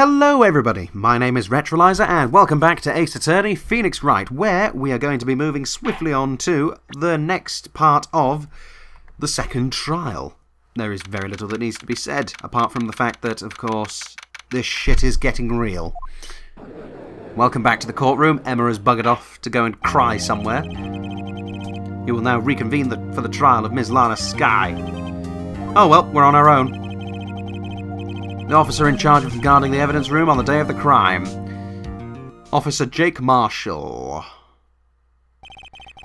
Hello everybody, my name is Retroliser and welcome back to Ace Attorney Phoenix Wright, where we are going to be moving swiftly on to the next part of the second trial. There is very little that needs to be said, apart from the fact that, of course, this shit is getting real. Welcome back to the courtroom. Emma has buggered off to go and cry somewhere. You will now reconvene for the trial of Ms. Lana Skye. Oh well, we're on our own. The officer in charge of guarding the evidence room on the day of the crime. Officer Jake Marshall.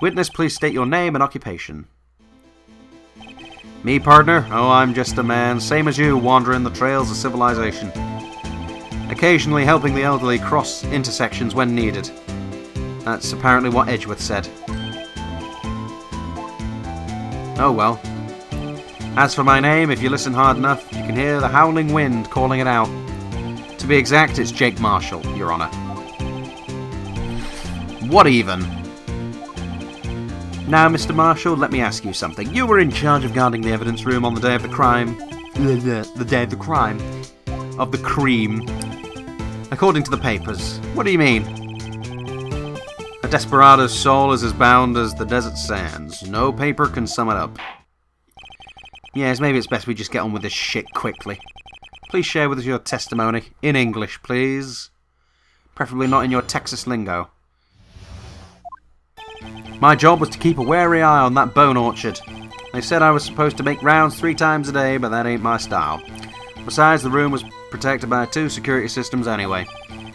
Witness, please state your name and occupation. Me, partner? Oh, I'm just a man, same as you, wandering the trails of civilization. Occasionally helping the elderly cross intersections when needed. That's apparently what Edgeworth said. Oh well. As for my name, if you listen hard enough, you can hear the howling wind calling it out. To be exact, it's Jake Marshall, Your Honor. What even? Now, Mr. Marshall, let me ask you something. You were in charge of guarding the evidence room on the day of the crime. The day of the crime. Of the cream. According to the papers. What do you mean? A desperado's soul is as bound as the desert sands. No paper can sum it up. Yes, maybe it's best we just get on with this shit quickly. Please share with us your testimony. In English, please. Preferably not in your Texas lingo. My job was to keep a wary eye on that bone orchard. They said I was supposed to make rounds 3 times a day, but that ain't my style. Besides, the room was protected by 2 security systems anyway.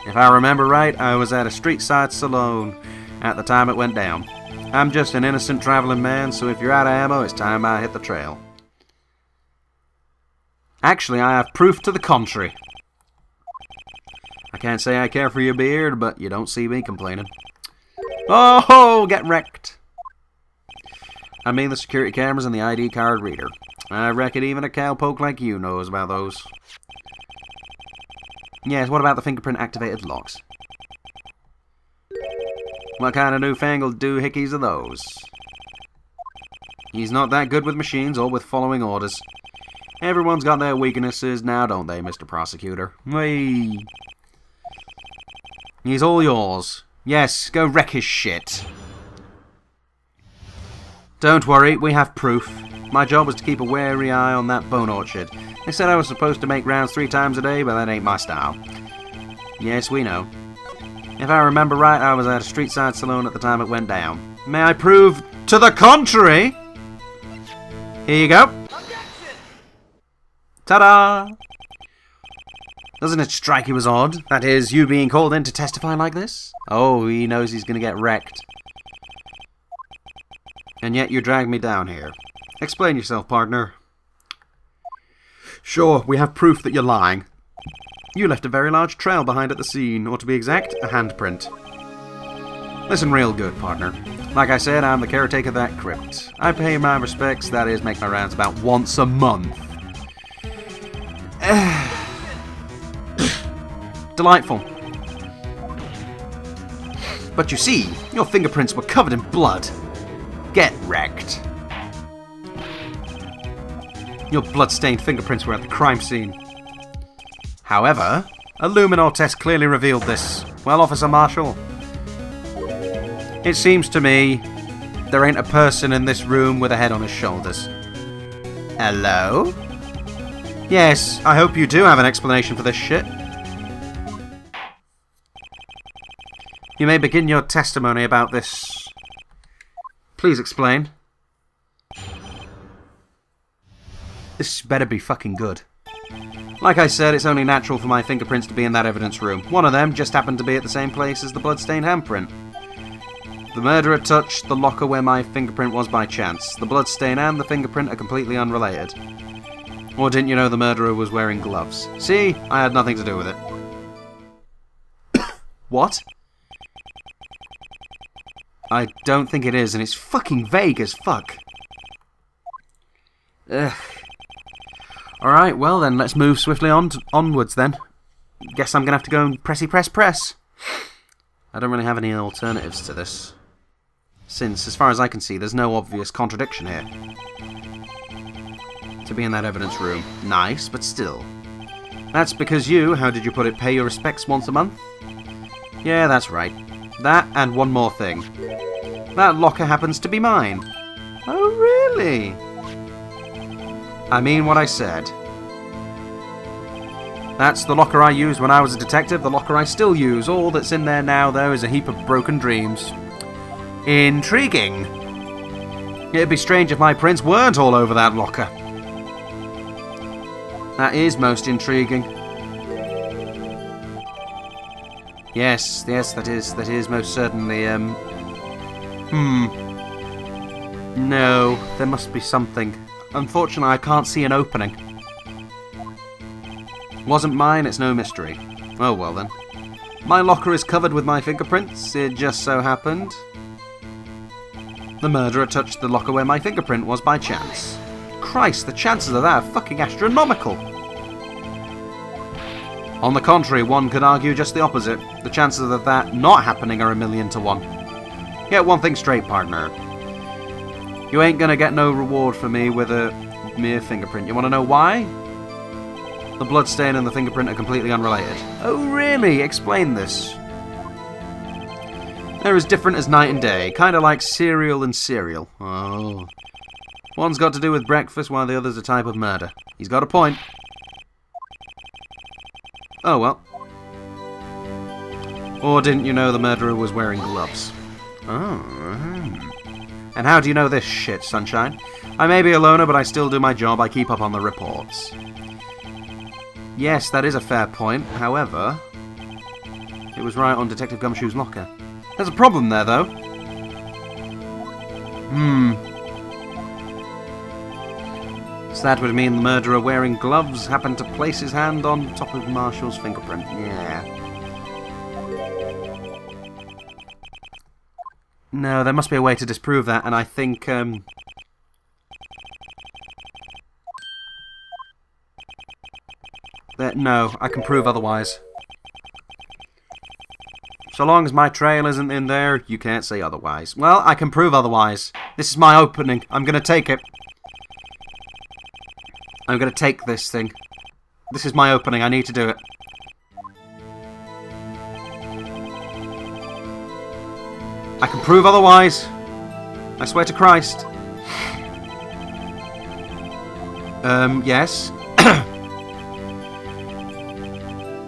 If I remember right, I was at a street-side saloon at the time it went down. I'm just an innocent traveling man, so if you're out of ammo, it's time I hit the trail. Actually, I have proof to the contrary. I can't say I care for your beard, but you don't see me complaining. Oh, get wrecked. I mean the security cameras and the ID card reader. I reckon even a cowpoke like you knows about those. Yes, what about the fingerprint-activated locks? What kind of newfangled doohickeys are those? He's not that good with machines or with following orders. Everyone's got their weaknesses now, don't they, Mr. Prosecutor? Whee! He's all yours. Yes, go wreck his shit. Don't worry, we have proof. My job was to keep a wary eye on that bone orchard. They said I was supposed to make rounds 3 times a day, but that ain't my style. Yes, we know. If I remember right, I was at a street-side saloon at the time it went down. May I prove to the contrary? Here you go. Ta-da! Doesn't it strike you as odd? That is, you being called in to testify like this? Oh, he knows he's going to get wrecked. And yet you dragged me down here. Explain yourself, partner. Sure, we have proof that you're lying. You left a very large trail behind at the scene, or to be exact, a handprint. Listen real good, partner. Like I said, I'm the caretaker of that crypt. I pay my respects, that is, make my rounds about once a month. Delightful. But you see, your fingerprints were covered in blood. Get wrecked. Your blood-stained fingerprints were at the crime scene. However, a luminol test clearly revealed this. Well, Officer Marshall, it seems to me there ain't a person in this room with a head on his shoulders. Hello? Yes, I hope you do have an explanation for this shit. You may begin your testimony about this. Please explain. This better be fucking good. Like I said, it's only natural for my fingerprints to be in that evidence room. One of them just happened to be at the same place as the bloodstained handprint. The murderer touched the locker where my fingerprint was by chance. The bloodstain and the fingerprint are completely unrelated. Or didn't you know the murderer was wearing gloves? See? I had nothing to do with it. What? I don't think it is, and it's fucking vague as fuck. Ugh. Alright, well then, let's move swiftly onwards then. Guess I'm gonna have to go and press. I don't really have any alternatives to this. Since, as far as I can see, there's no obvious contradiction here. To be in that evidence room. Nice, but still. That's because you, how did you put it, pay your respects once a month? Yeah, that's right. That and one more thing. That locker happens to be mine. Oh, really? I mean what I said. That's the locker I used when I was a detective, the locker I still use. All that's in there now, though, is a heap of broken dreams. Intriguing. It'd be strange if my prints weren't all over that locker. That is most intriguing. Yes, that is most certainly, No, there must be something. Unfortunately, I can't see an opening. Wasn't mine, it's no mystery. Oh, well then. My locker is covered with my fingerprints. It just so happened the murderer touched the locker where my fingerprint was by chance. Christ, the chances of that are fucking astronomical. On the contrary, one could argue just the opposite. The chances of that not happening are 1,000,000 to 1. Get one thing straight, partner. You ain't gonna get no reward for me with a mere fingerprint. You wanna know why? The bloodstain and the fingerprint are completely unrelated. Oh really? Explain this. They're as different as night and day, kinda like cereal and cereal. Oh. One's got to do with breakfast while the other's a type of murder. He's got a point. Oh well. Or didn't you know the murderer was wearing gloves? Oh. And how do you know this shit, Sunshine? I may be a loner, but I still do my job. I keep up on the reports. Yes, that is a fair point. However, it was right on Detective Gumshoe's locker. There's a problem there, though. So that would mean the murderer wearing gloves happened to place his hand on top of Marshall's fingerprint. Yeah. No, there must be a way to disprove that, and I think, no, I can prove otherwise. So long as my trail isn't in there, you can't say otherwise. Well, I can prove otherwise. This is my opening. I'm gonna take it. I'm gonna take this thing. This is my opening. I need to do it. I can prove otherwise. I swear to Christ. Yes.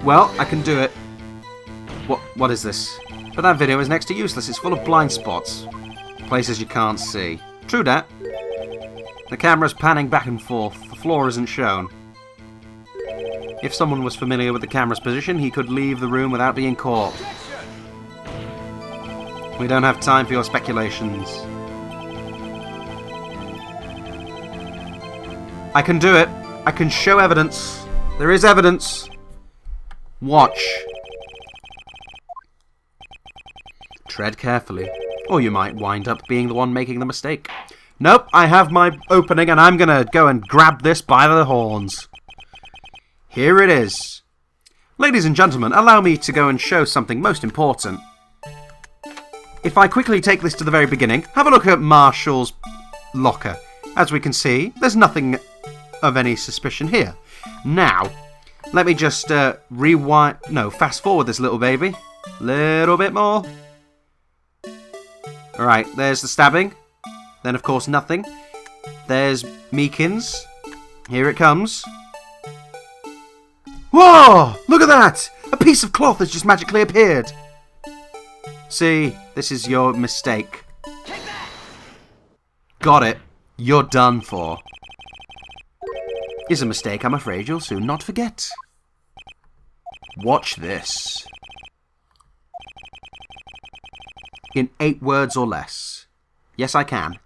Well, I can do it. What is this? But that video is next to useless. It's full of blind spots. Places you can't see. True that. The camera's panning back and forth. The floor isn't shown. If someone was familiar with the camera's position, he could leave the room without being caught. We don't have time for your speculations. I can do it. I can show evidence. There is evidence. Watch. Tread carefully, or you might wind up being the one making the mistake. Nope, I have my opening and I'm gonna go and grab this by the horns. Here it is. Ladies and gentlemen, allow me to go and show something most important. If I quickly take this to the very beginning, have a look at Marshall's locker. As we can see, there's nothing of any suspicion here. Now, let me just fast forward this little baby. Little bit more. Alright, there's the stabbing. Then, of course, nothing. There's Meekins. Here it comes. Whoa! Look at that! A piece of cloth has just magically appeared. See, this is your mistake. Got it. You're done for. Is a mistake I'm afraid you'll soon not forget. Watch this. In 8 words or less. Yes, I can.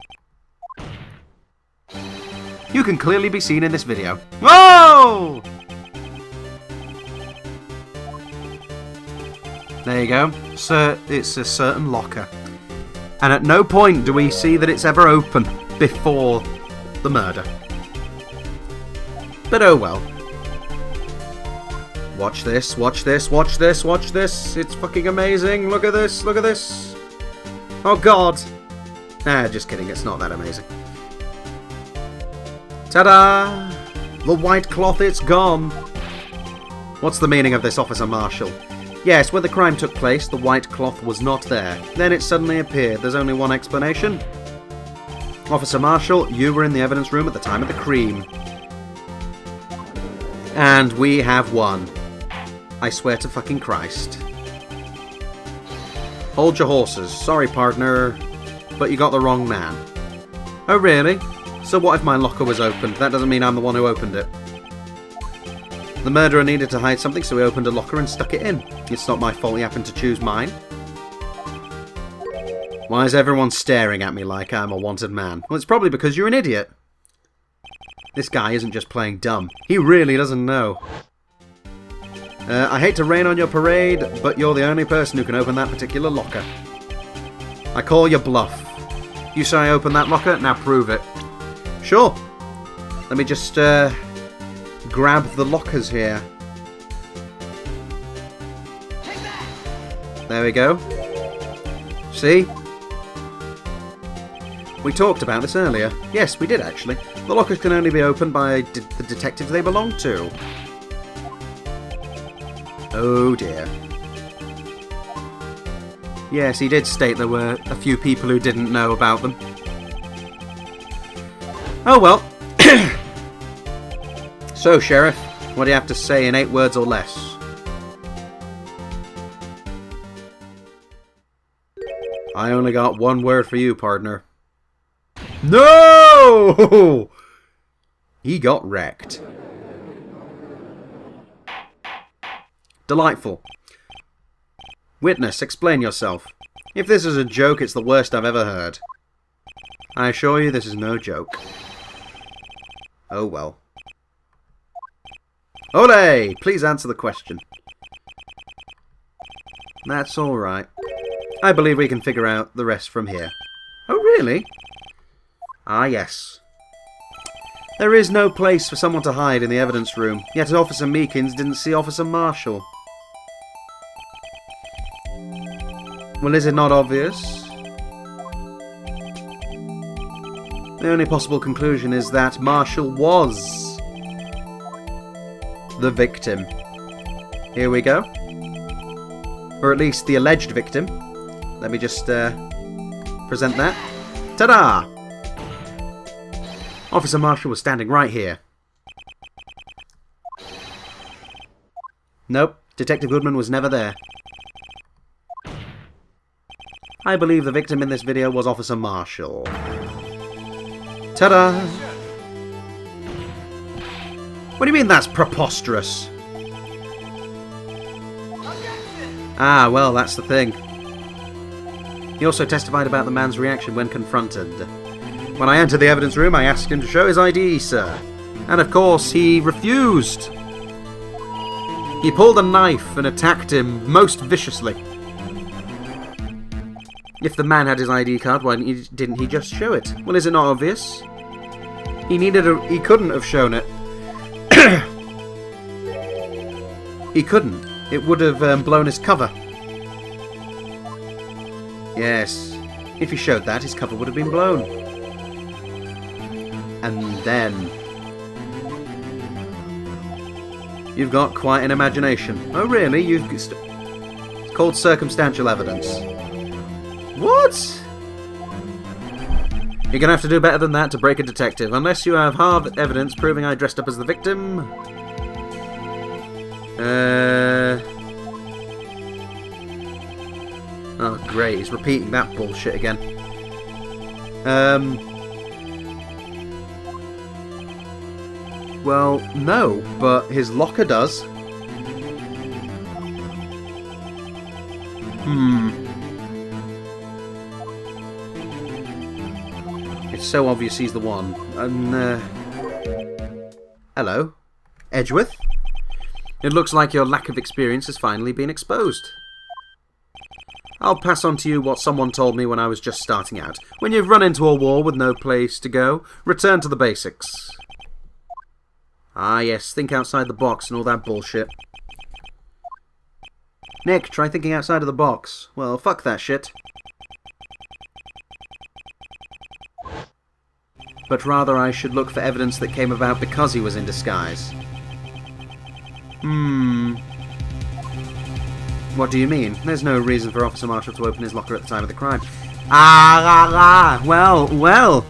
You can clearly be seen in this video. Whoa! There you go. So it's a certain locker. And at no point do we see that it's ever open before the murder. But oh well. Watch this, watch this, watch this, watch this. It's fucking amazing. Look at this, look at this. Oh god. Nah, just kidding. It's not that amazing. Ta-da! The white cloth, it's gone. What's the meaning of this, Officer Marshall? Yes, where the crime took place, the white cloth was not there. Then it suddenly appeared. There's only one explanation. Officer Marshall, you were in the evidence room at the time of the crime. And we have won. I swear to fucking Christ. Hold your horses. Sorry, partner, but you got the wrong man. Oh, really? So what if my locker was opened? That doesn't mean I'm the one who opened it. The murderer needed to hide something, so he opened a locker and stuck it in. It's not my fault he happened to choose mine. Why is everyone staring at me like I'm a wanted man? Well, it's probably because you're an idiot. This guy isn't just playing dumb. He really doesn't know. I hate to rain on your parade, but you're the only person who can open that particular locker. I call your bluff. You say I opened that locker? Now prove it. Sure. Let me just grab the lockers here. There we go. See? We talked about this earlier. Yes, we did actually. The lockers can only be opened by the detective they belong to. Oh dear. Yes, he did state there were a few people who didn't know about them. Oh well. So, Sheriff, what do you have to say in 8 words or less? I only got 1 word for you, partner. No! He got wrecked. Delightful. Witness, explain yourself. If this is a joke, it's the worst I've ever heard. I assure you this is no joke. Oh well. Ole! Please answer the question. That's alright. I believe we can figure out the rest from here. Oh, really? Ah, yes. There is no place for someone to hide in the evidence room, yet Officer Meekins didn't see Officer Marshall. Well, is it not obvious? The only possible conclusion is that Marshall was the victim. Here we go. Or at least the alleged victim. Let me just present that. Ta-da! Officer Marshall was standing right here. Nope, Detective Goodman was never there. I believe the victim in this video was Officer Marshall. Ta-da! What do you mean that's preposterous? Ah, well, that's the thing. He also testified about the man's reaction when confronted. When I entered the evidence room, I asked him to show his ID, sir. And of course, he refused. He pulled a knife and attacked him most viciously. If the man had his ID card, why didn't he just show it? Well, is it not obvious? He couldn't have shown it. He couldn't. It would have blown his cover. Yes. If he showed that, his cover would have been blown. And then... You've got quite an imagination. Oh, really? It's called circumstantial evidence. What? You're going to have to do better than that to break a detective, unless you have hard evidence proving I dressed up as the victim. Oh, great. He's repeating that bullshit again. Well, no, but his locker does. It's so obvious he's the one. Hello? Edgeworth? It looks like your lack of experience has finally been exposed. I'll pass on to you what someone told me when I was just starting out. When you've run into a wall with no place to go, return to the basics. Ah yes, think outside the box and all that bullshit. Nick, try thinking outside of the box. Well, fuck that shit. But rather I should look for evidence that came about because he was in disguise. What do you mean? There's no reason for Officer Marshall to open his locker at the time of the crime. Well.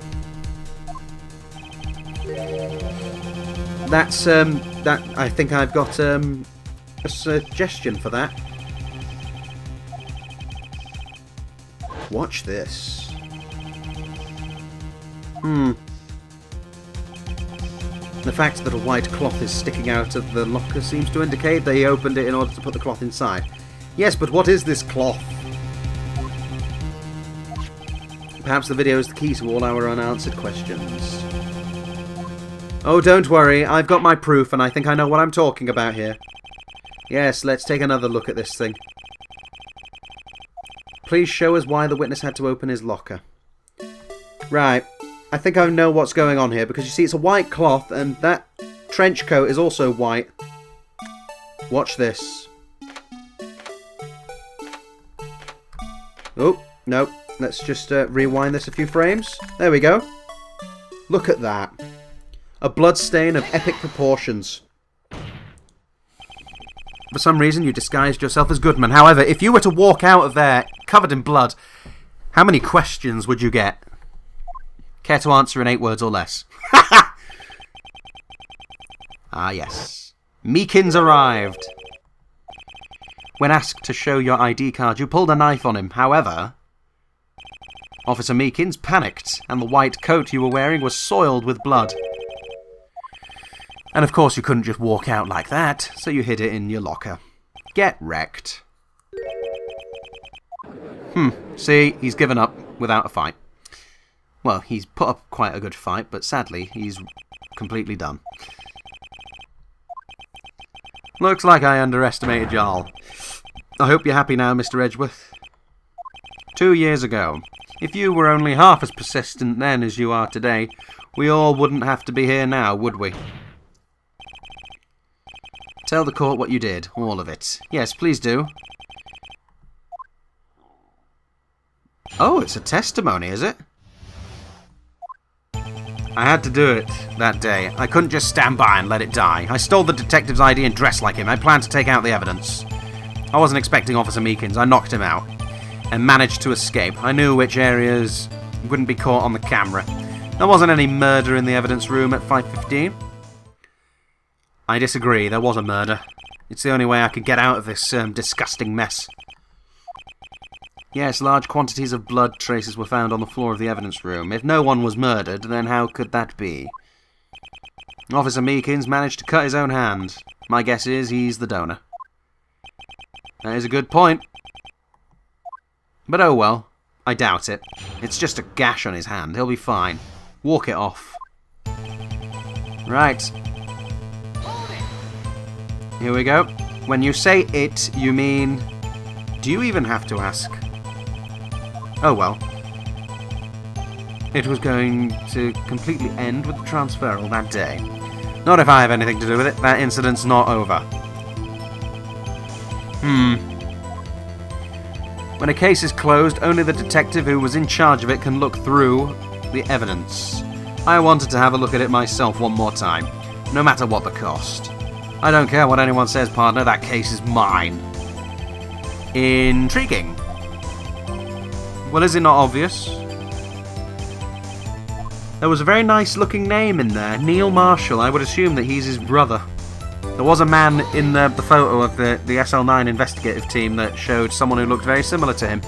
That's, I think I've got, a suggestion for that. Watch this. The fact that a white cloth is sticking out of the locker seems to indicate that he opened it in order to put the cloth inside. Yes, but what is this cloth? Perhaps the video is the key to all our unanswered questions. Oh, don't worry, I've got my proof and I think I know what I'm talking about here. Yes, let's take another look at this thing. Please show us why the witness had to open his locker. Right, I think I know what's going on here, because you see it's a white cloth and that trench coat is also white. Watch this. Oh, no, let's just rewind this a few frames. There we go. Look at that. A bloodstain of epic proportions. For some reason, you disguised yourself as Goodman. However, if you were to walk out of there covered in blood, how many questions would you get? Care to answer in 8 words or less? Ah, yes. Meekins arrived. When asked to show your ID card, you pulled a knife on him. However, Officer Meekins panicked, and the white coat you were wearing was soiled with blood. And of course you couldn't just walk out like that, so you hid it in your locker. Get wrecked. See, he's given up without a fight. Well, he's put up quite a good fight, but sadly, he's completely done. Looks like I underestimated y'all. I hope you're happy now, Mr. Edgeworth. 2 years ago, if you were only half as persistent then as you are today, we all wouldn't have to be here now, would we? Tell the court what you did, all of it. Yes, please do. Oh, it's a testimony, is it? I had to do it that day. I couldn't just stand by and let it die. I stole the detective's ID and dressed like him. I planned to take out the evidence. I wasn't expecting Officer Meekins. I knocked him out and managed to escape. I knew which areas wouldn't be caught on the camera. There wasn't any murder in the evidence room at 5:15. I disagree. There was a murder. It's the only way I could get out of this disgusting mess. Yes, large quantities of blood traces were found on the floor of the evidence room. If no one was murdered, then how could that be? Officer Meekins managed to cut his own hand. My guess is he's the donor. That is a good point. But oh well, I doubt it. It's just a gash on his hand. He'll be fine. Walk it off. Right. Here we go. When you say it, you mean... Do you even have to ask? Oh well. It was going to completely end with the transferal that day. Not if I have anything to do with it. That incident's not over. When a case is closed, only the detective who was in charge of it can look through the evidence. I wanted to have a look at it myself one more time, no matter what the cost. I don't care what anyone says, partner, that case is mine. Intriguing. Well, is it not obvious? There was a very nice looking name in there, Neil Marshall. I would assume that he's his brother. There was a man in the photo of the SL9 investigative team that showed someone who looked very similar to him.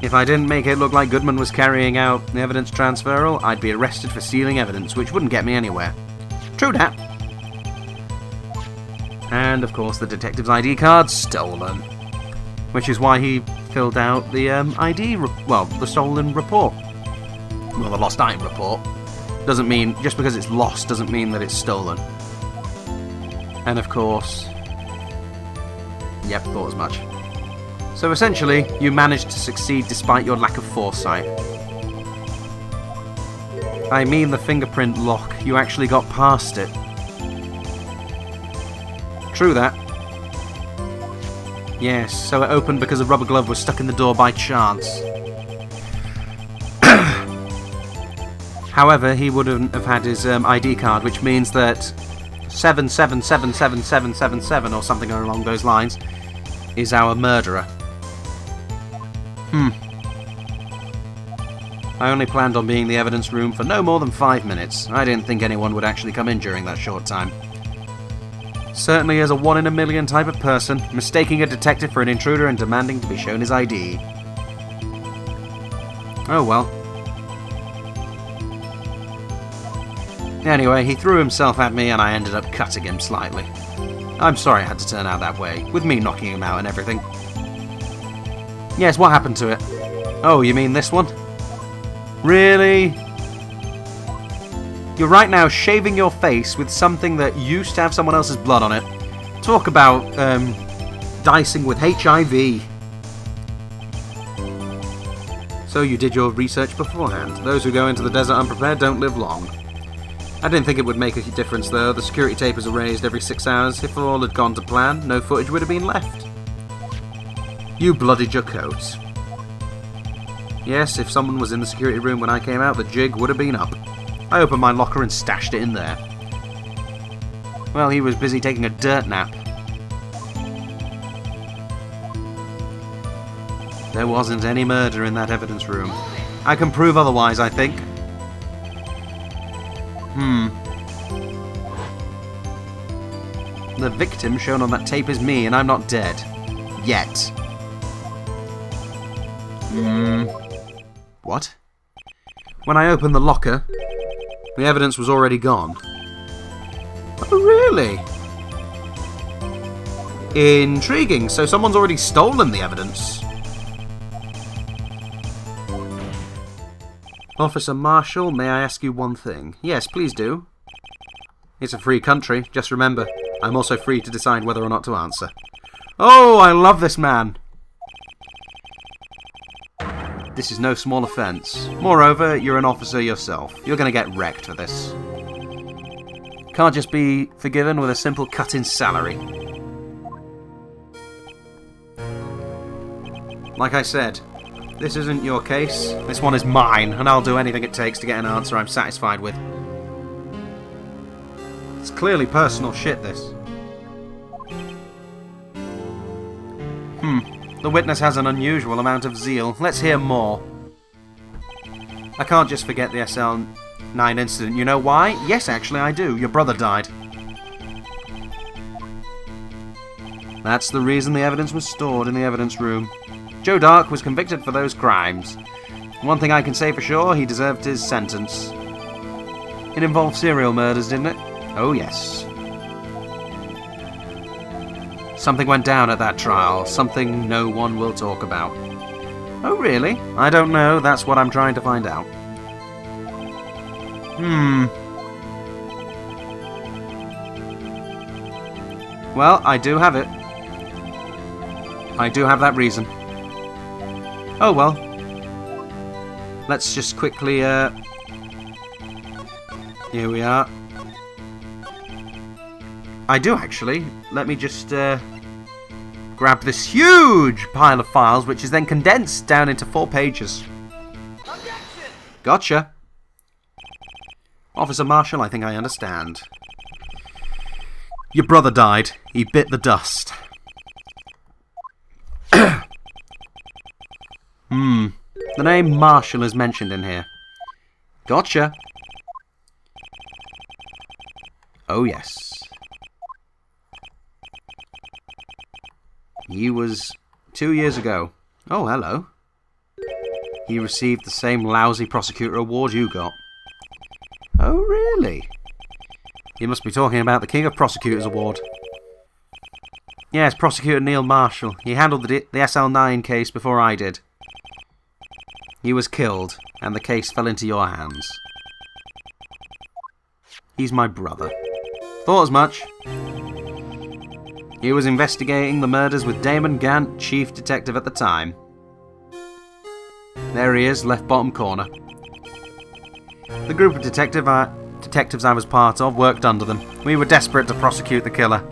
If I didn't make it look like Goodman was carrying out the evidence transferal, I'd be arrested for stealing evidence, which wouldn't get me anywhere. True that. And, of course, the detective's ID card's stolen. Which is why he filled out the the stolen report. Well, the lost item report. Doesn't mean, just because it's lost doesn't mean that it's stolen. And, of course... Yep, thought as much. So, essentially, you managed to succeed despite your lack of foresight. I mean the fingerprint lock. You actually got past it. True that. Yes, so it opened because a rubber glove was stuck in the door by chance. However, he wouldn't have had his ID card, which means that 7777777 or something along those lines, is our murderer. I only planned on being in the evidence room for no more than 5 minutes. I didn't think anyone would actually come in during that short time. Certainly is a 1 in a million type of person, mistaking a detective for an intruder and demanding to be shown his ID. Oh well. Anyway, he threw himself at me and I ended up cutting him slightly. I'm sorry it had to turn out that way, with me knocking him out and everything. Yes, what happened to it? Oh, you mean this one? Really? You're right now shaving your face with something that used to have someone else's blood on it. Talk about, dicing with HIV. So you did your research beforehand. Those who go into the desert unprepared don't live long. I didn't think it would make a difference though. The security tape is erased every 6 hours. If all had gone to plan, no footage would have been left. You bloodied your coat. Yes, if someone was in the security room when I came out, the jig would have been up. I opened my locker and stashed it in there. Well, he was busy taking a dirt nap. There wasn't any murder in that evidence room. I can prove otherwise, I think. The victim shown on that tape is me, and I'm not dead. Yet. What? When I opened the locker, the evidence was already gone. Oh, really? Intriguing. So someone's already stolen the evidence. Officer Marshall, may I ask you one thing? Yes, please do. It's a free country. Just remember, I'm also free to decide whether or not to answer. Oh, I love this man. This is no small offence. Moreover, you're an officer yourself. You're going to get wrecked for this. Can't just be forgiven with a simple cut in salary. Like I said, this isn't your case. This one is mine, and I'll do anything it takes to get an answer I'm satisfied with. It's clearly personal shit, this. The witness has an unusual amount of zeal. Let's hear more. I can't just forget the SL9 incident. You know why? Yes, actually, I do. Your brother died. That's the reason the evidence was stored in the evidence room. Joe Dark was convicted for those crimes. One thing I can say for sure, he deserved his sentence. It involved serial murders, didn't it? Oh, yes. Something went down at that trial, something no one will talk about. Oh, really? I don't know, that's what I'm trying to find out. Well, I do have it. I do have that reason. Oh, well. Let's just quickly, here we are. I do, actually. Let me just, grab this huge pile of files, which is then condensed down into 4 pages. Objection! Gotcha. Officer Marshall, I think I understand. Your brother died. He bit the dust. The name Marshall is mentioned in here. Gotcha. Oh, yes. He was 2 years ago. Oh, hello. He received the same lousy prosecutor award you got. Oh, really? You must be talking about the King of Prosecutors Award. Yes, Prosecutor Neil Marshall. He handled the SL9 case before I did. He was killed, and the case fell into your hands. He's my brother. Thought as much. He was investigating the murders with Damon Gant, chief detective at the time. There he is, left bottom corner. The group of detectives I was part of worked under them. We were desperate to prosecute the killer.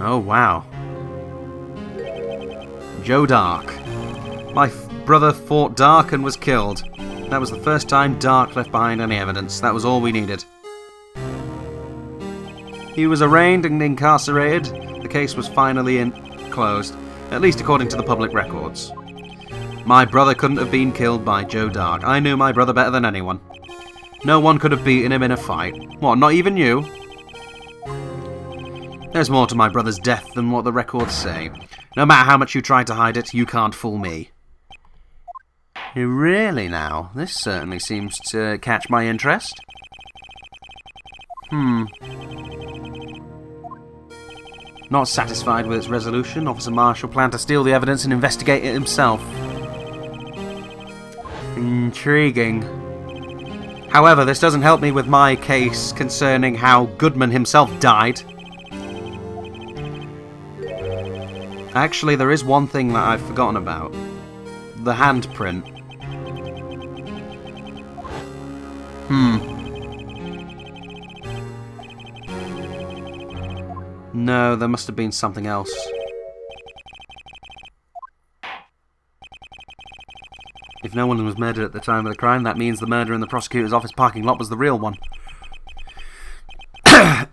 Oh, wow. Joe Dark. My brother fought Dark and was killed. That was the first time Dark left behind any evidence. That was all we needed. He was arraigned and incarcerated. The case was finally closed, at least according to the public records. My brother couldn't have been killed by Joe Dark. I knew my brother better than anyone. No one could have beaten him in a fight. What, not even you? There's more to my brother's death than what the records say. No matter how much you try to hide it, you can't fool me. Really now? This certainly seems to catch my interest. Not satisfied with its resolution, Officer Marshall planned to steal the evidence and investigate it himself. Intriguing. However, this doesn't help me with my case concerning how Goodman himself died. Actually, there is one thing that I've forgotten about. The handprint. No, there must have been something else. If no one was murdered at the time of the crime, that means the murder in the prosecutor's office parking lot was the real one.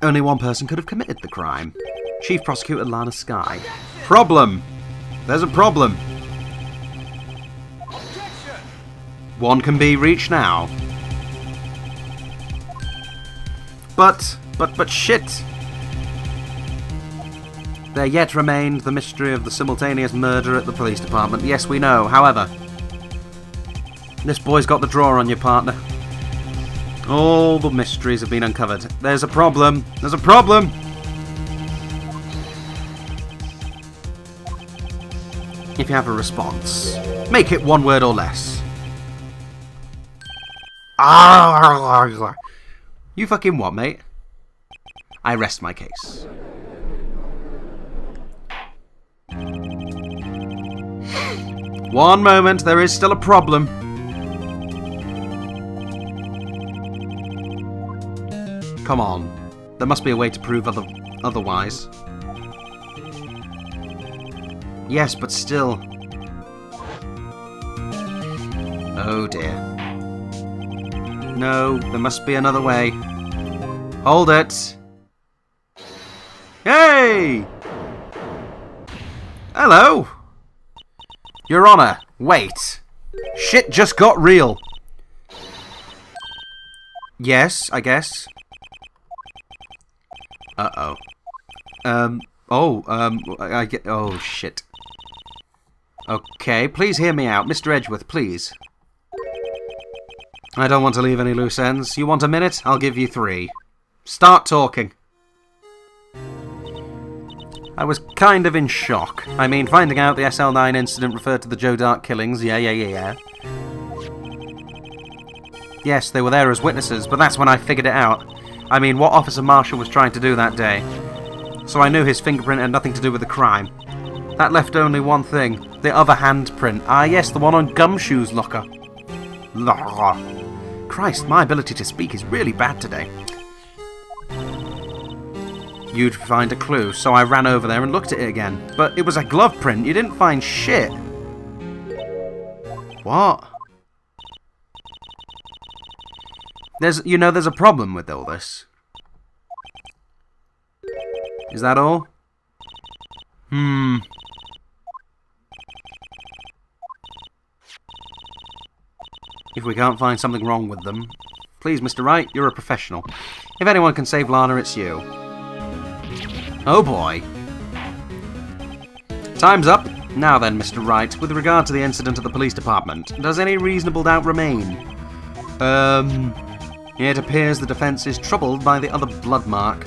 Only one person could have committed the crime. Chief Prosecutor Lana Skye. Problem! There's a problem. One can be reached now. But shit! There yet remained the mystery of the simultaneous murder at the police department. Yes, we know. However, this boy's got the draw on your partner. All the mysteries have been uncovered. There's a problem. There's a problem! If you have a response, make it one word or less. You fucking what, mate? I rest my case. One moment, there is still a problem. Come on. There must be a way to prove otherwise. Yes, but still. Oh dear. No, there must be another way. Hold it! Hey! Hello! Your Honor, wait. Shit just got real. Yes, I guess. Uh-oh. Oh, shit. Okay, please hear me out. Mr. Edgeworth, please. I don't want to leave any loose ends. You want a minute? I'll give you 3. Start talking. I was kind of in shock. I mean, finding out the SL9 incident referred to the Joe Dark killings, yeah. Yes, they were there as witnesses, but that's when I figured it out. I mean, what Officer Marshall was trying to do that day. So I knew his fingerprint had nothing to do with the crime. That left only one thing. The other handprint. Ah, yes, the one on Gumshoe's locker. Christ, my ability to speak is really bad today. You'd find a clue, so I ran over there and looked at it again. But it was a glove print. You didn't find shit. What? There's a problem with all this. Is that all? If we can't find something wrong with them... Please, Mr. Wright, you're a professional. If anyone can save Lana, it's you. Oh boy. Time's up. Now then, Mr. Wright, with regard to the incident at the police department, does any reasonable doubt remain? It appears the defense is troubled by the other blood mark.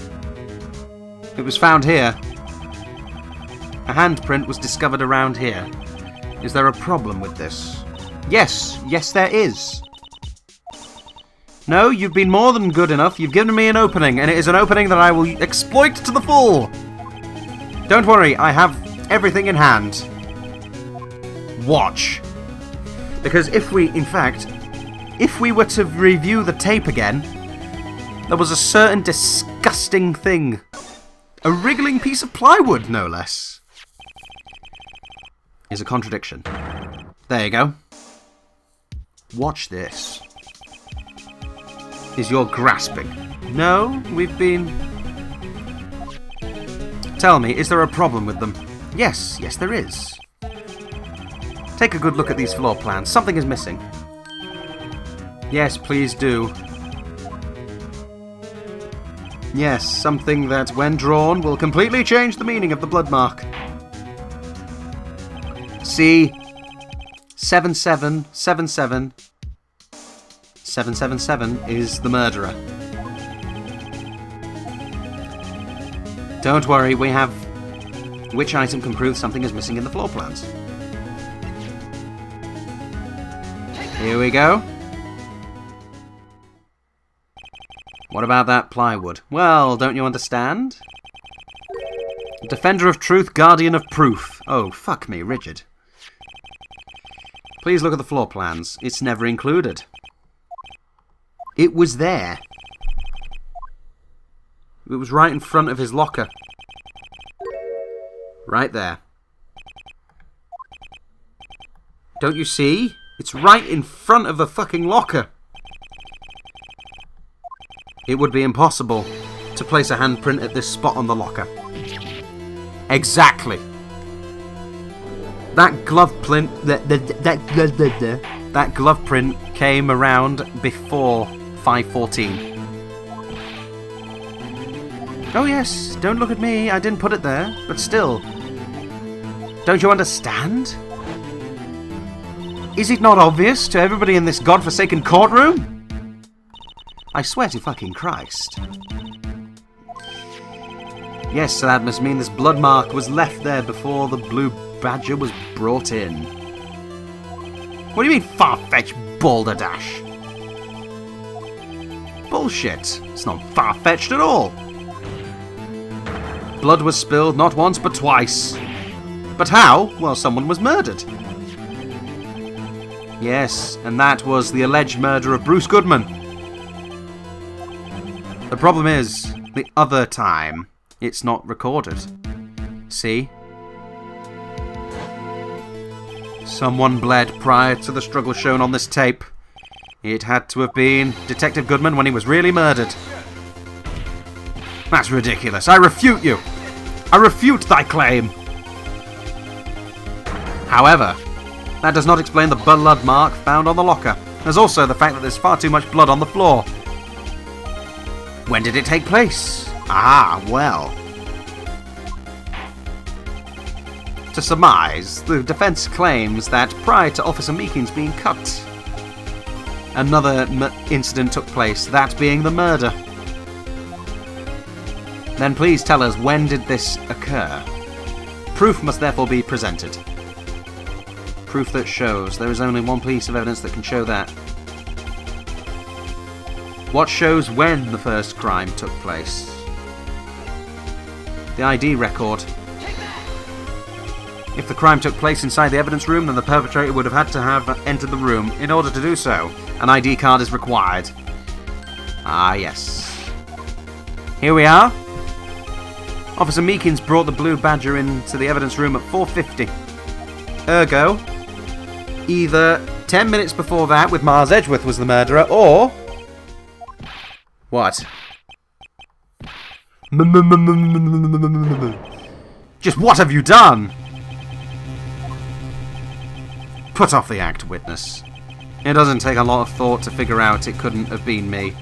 It was found here. A handprint was discovered around here. Is there a problem with this? Yes, there is. No, you've been more than good enough. You've given me an opening, and it is an opening that I will exploit to the full. Don't worry, I have everything in hand. Watch. Because if we were to review the tape again, there was a certain disgusting thing. A wriggling piece of plywood, no less. Is a contradiction. There you go. Watch this. Is you're grasping. No, we've been... Tell me, is there a problem with them? Yes, there is. Take a good look at these floor plans. Something is missing. Yes, please do. Yes, something that, when drawn, will completely change the meaning of the blood mark. See, 7777 777 is the murderer. Don't worry, we have which item can prove something is missing in the floor plans. Here we go. What about that plywood? Well, don't you understand? Defender of truth, guardian of proof. Oh, fuck me, rigid. Please look at the floor plans. It's never included. It was there. It was right in front of his locker. Right there. Don't you see? It's right in front of the fucking locker. It would be impossible to place a handprint at this spot on the locker. Exactly. That glove print, that glove print came around before 5:14. Oh yes, don't look at me, I didn't put it there, but still. Don't you understand? Is it not obvious to everybody in this godforsaken courtroom? I swear to fucking Christ. Yes, so that must mean this blood mark was left there before the blue badger was brought in. What do you mean far-fetched balderdash? Bullshit. It's not far-fetched at all. Blood was spilled not once but twice. But how? Well, someone was murdered. Yes, and that was the alleged murder of Bruce Goodman. The problem is, the other time, it's not recorded. See? Someone bled prior to the struggle shown on this tape. It had to have been Detective Goodman when he was really murdered. That's ridiculous. I refute you. I refute thy claim. However, that does not explain the blood mark found on the locker. There's also the fact that there's far too much blood on the floor. When did it take place? Ah, well. To surmise, the defense claims that prior to Officer Meekins being cut, another incident took place, that being the murder. Then please tell us, when did this occur? Proof must therefore be presented. Proof that shows. There is only one piece of evidence that can show that. What shows when the first crime took place? The ID record. If the crime took place inside the evidence room, then the perpetrator would have had to have entered the room. In order to do so, an ID card is required. Ah, yes. Here we are. Officer Meekins brought the blue badger into the evidence room at 4:50. Ergo, either 10 minutes before that with Mars Edgeworth was the murderer, or... What? Just what have you done? Put off the act, witness. It doesn't take a lot of thought to figure out it couldn't have been me.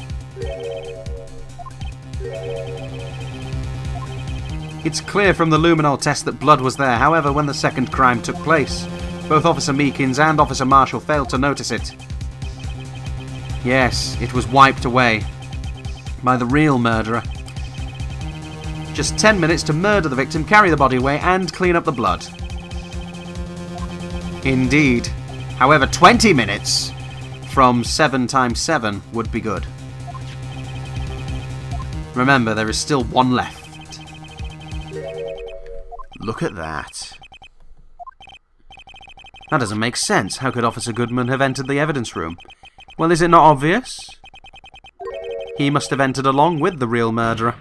It's clear from the luminol test that blood was there. However, when the second crime took place, both Officer Meekins and Officer Marshall failed to notice it. Yes, it was wiped away by the real murderer. Just 10 minutes to murder the victim, carry the body away, and clean up the blood. Indeed. However, 20 minutes from 7 times 7 would be good. Remember, there is still one left. Look at that. That doesn't make sense. How could Officer Goodman have entered the evidence room? Well, is it not obvious? He must have entered along with the real murderer.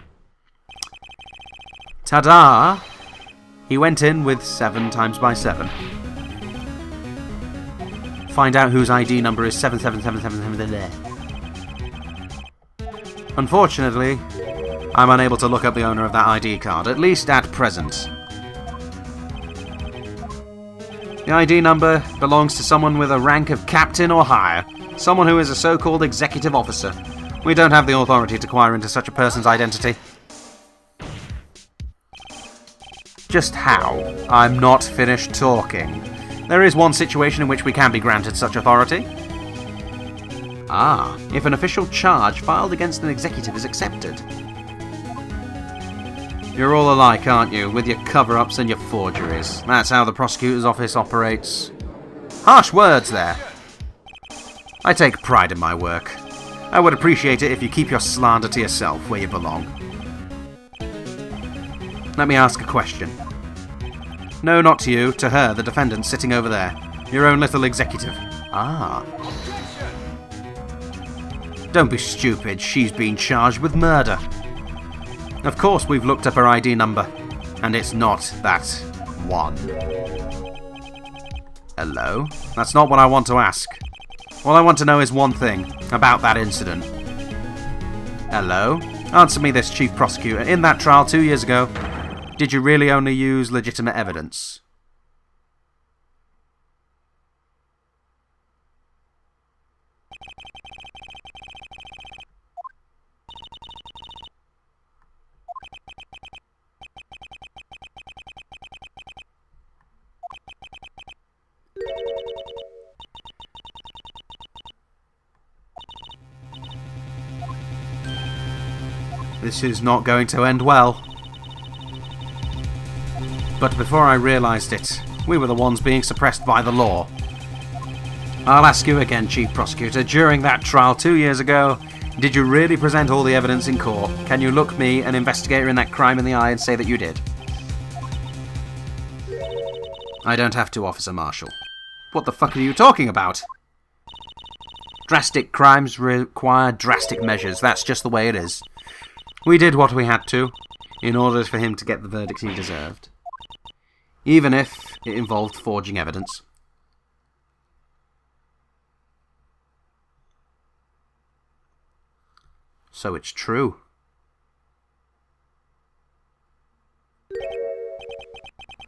Ta-da! He went in with 7 times by 7. Find out whose ID number is 77777 there. Unfortunately, I'm unable to look up the owner of that ID card, at least at present. The ID number belongs to someone with a rank of captain or higher, someone who is a so-called executive officer. We don't have the authority to inquire into such a person's identity. Just how? I'm not finished talking. There is one situation in which we can be granted such authority. Ah, if an official charge filed against an executive is accepted. You're all alike, aren't you, with your cover-ups and your forgeries. That's how the prosecutor's office operates. Harsh words there. I take pride in my work. I would appreciate it if you keep your slander to yourself, where you belong. Let me ask a question. No, not to you, to her, the defendant sitting over there. Your own little executive. Ah. Don't be stupid, she's been charged with murder. Of course we've looked up her ID number, and it's not that one. Hello? That's not what I want to ask. All I want to know is one thing, about that incident. Hello? Answer me this, Chief Prosecutor. In that trial 2 years ago, did you really only use legitimate evidence? This is not going to end well. But before I realised it, we were the ones being suppressed by the law. I'll ask you again, Chief Prosecutor. During that trial 2 years ago, did you really present all the evidence in court? Can you look me, an investigator in that crime, in the eye and say that you did? I don't have to, Officer Marshall. What the fuck are you talking about? Drastic crimes require drastic measures. That's just the way it is. We did what we had to, in order for him to get the verdict he deserved. Even if it involved forging evidence. So it's true.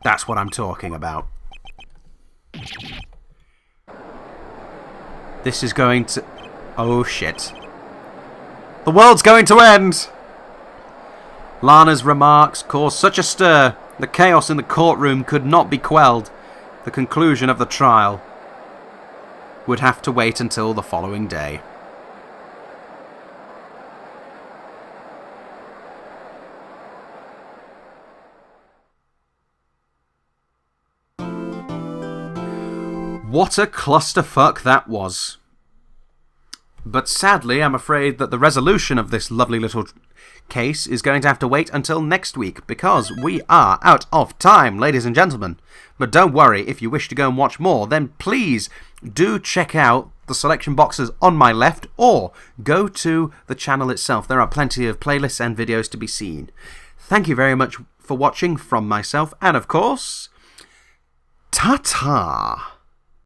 That's what I'm talking about. This is going to... Oh shit. The world's going to end! Lana's remarks caused such a stir. The chaos in the courtroom could not be quelled. The conclusion of the trial would have to wait until the following day. What a clusterfuck that was. But sadly, I'm afraid that the resolution of this lovely little case is going to have to wait until next week, because we are out of time, ladies and gentlemen. But don't worry, if you wish to go and watch more, then please do check out the selection boxes on my left, or go to the channel itself. There are plenty of playlists and videos to be seen. Thank you very much for watching from myself, and of course, ta-ta!